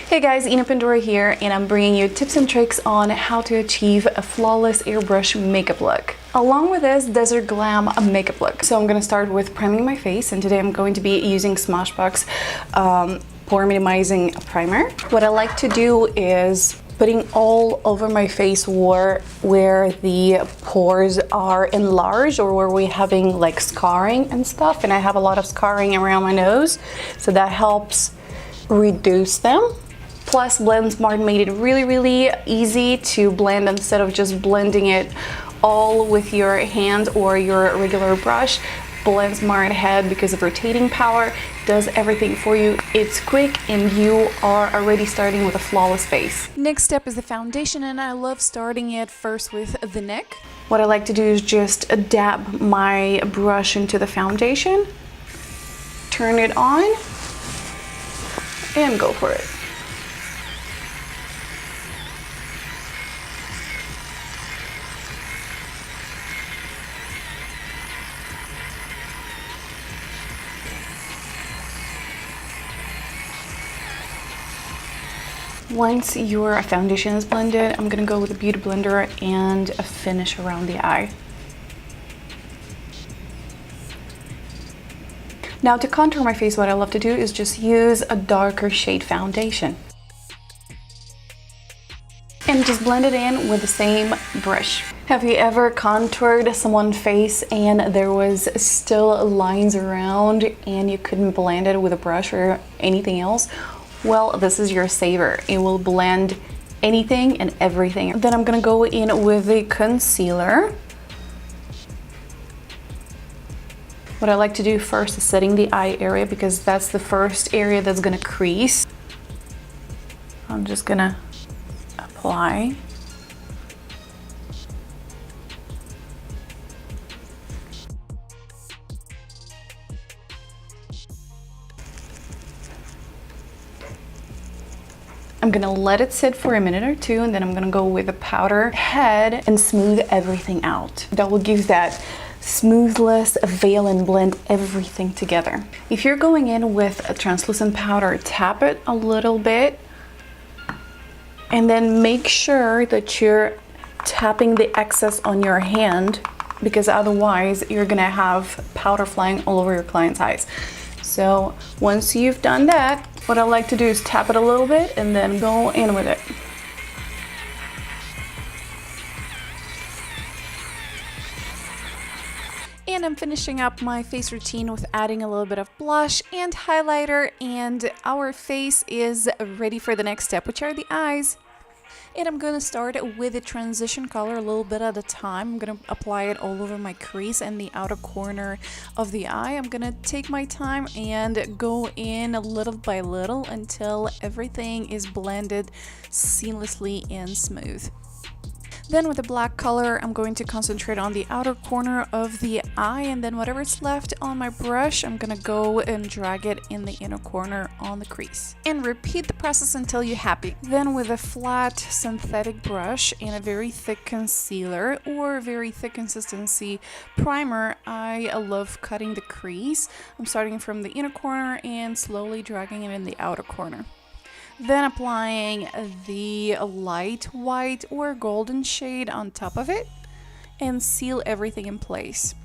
Hey guys, InaPandora here, and I'm bringing you tips and tricks on how to achieve a flawless airbrush makeup look, along with this desert glam makeup look. So I'm gonna start with priming my face, and today I'm going to be using Smashbox Pore Minimizing Primer. What I like to do is putting all over my face where the pores are enlarged or where we're having like scarring and stuff, and I have a lot of scarring around my nose, so that helps reduce them. Plus, blendSMART made it really easy to blend instead of just blending it all with your hand or your regular brush. blendSMART head, because of rotating power, does everything for you. It's quick and you are already starting with a flawless face. Next step is the foundation, and I love starting it first with the neck. What I like to do is just dab my brush into the foundation, turn it on, and go for it. Once your foundation is blended, I'm gonna go with a beauty blender and finish around the eye. Now to contour my face, what I love to do is just use a darker shade foundation and just blend it in with the same brush. Have you ever contoured someone's face and there was still lines around and you couldn't blend it with a brush or anything else? Well, this is your saver. It will blend anything and everything. Then I'm gonna go in with the concealer. What I like to do first is setting the eye area, because that's the first area that's gonna crease. I'm just gonna apply. I'm gonna let it sit for a minute or two, and then I'm gonna go with a powder head and smooth everything out. That will give that smoothness, veil, and blend everything together. If you're going in with a translucent powder, tap it a little bit, and then make sure that you're tapping the excess on your hand, because otherwise you're gonna have powder flying all over your client's eyes. So once you've done that, what I like to do is tap it a little bit and then go in with it. And I'm finishing up my face routine with adding a little bit of blush and highlighter, and our face is ready for the next step, which are the eyes. And I'm going to start with a transition color a little bit at a time. I'm going to apply it all over my crease and the outer corner of the eye. I'm going to take my time and go in little by little until everything is blended seamlessly and smooth. Then with the black color, I'm going to concentrate on the outer corner of the eye, and then whatever's left on my brush, I'm gonna go and drag it in the inner corner on the crease. And repeat the process until you're happy. Then with a flat synthetic brush and a very thick concealer or very thick consistency primer, I love cutting the crease. I'm starting from the inner corner and slowly dragging it in the outer corner. Then applying the light white or golden shade on top of it and seal everything in place.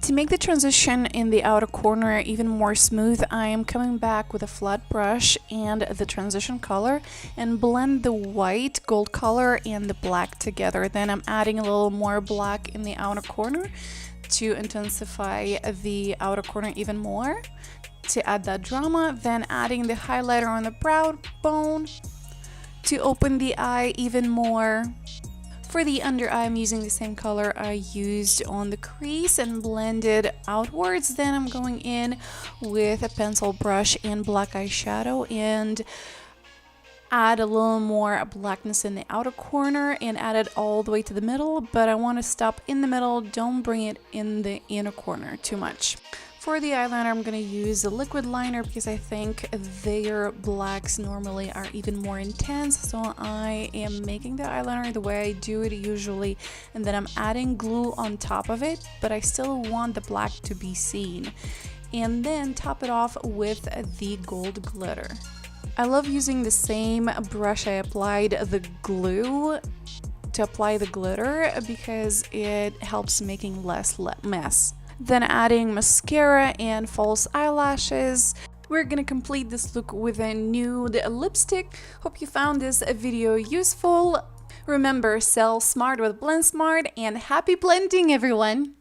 To make the transition in the outer corner even more smooth, I am coming back with a flat brush and the transition color and blend the white, gold color and the black together. Then I'm adding a little more black in the outer corner to intensify the outer corner even more, to add that drama. Then adding the highlighter on the brow bone to open the eye even more. For the under eye, I'm using the same color I used on the crease and blended outwards. Then I'm going in with a pencil brush and black eyeshadow and add a little more blackness in the outer corner and add it all the way to the middle, but I want to stop in the middle, don't bring it in the inner corner too much. For the eyeliner, I'm going to use a liquid liner because I think their blacks normally are even more intense, so I am making the eyeliner the way I do it usually, and then I'm adding glue on top of it, but I still want the black to be seen, and then top it off with the gold glitter. I love using the same brush I applied the glue to apply the glitter because it helps making less mess. Then adding mascara and false eyelashes. We're gonna complete this look with a nude lipstick. Hope you found this video useful. Remember, sell smart with blend smart, and happy blending, everyone!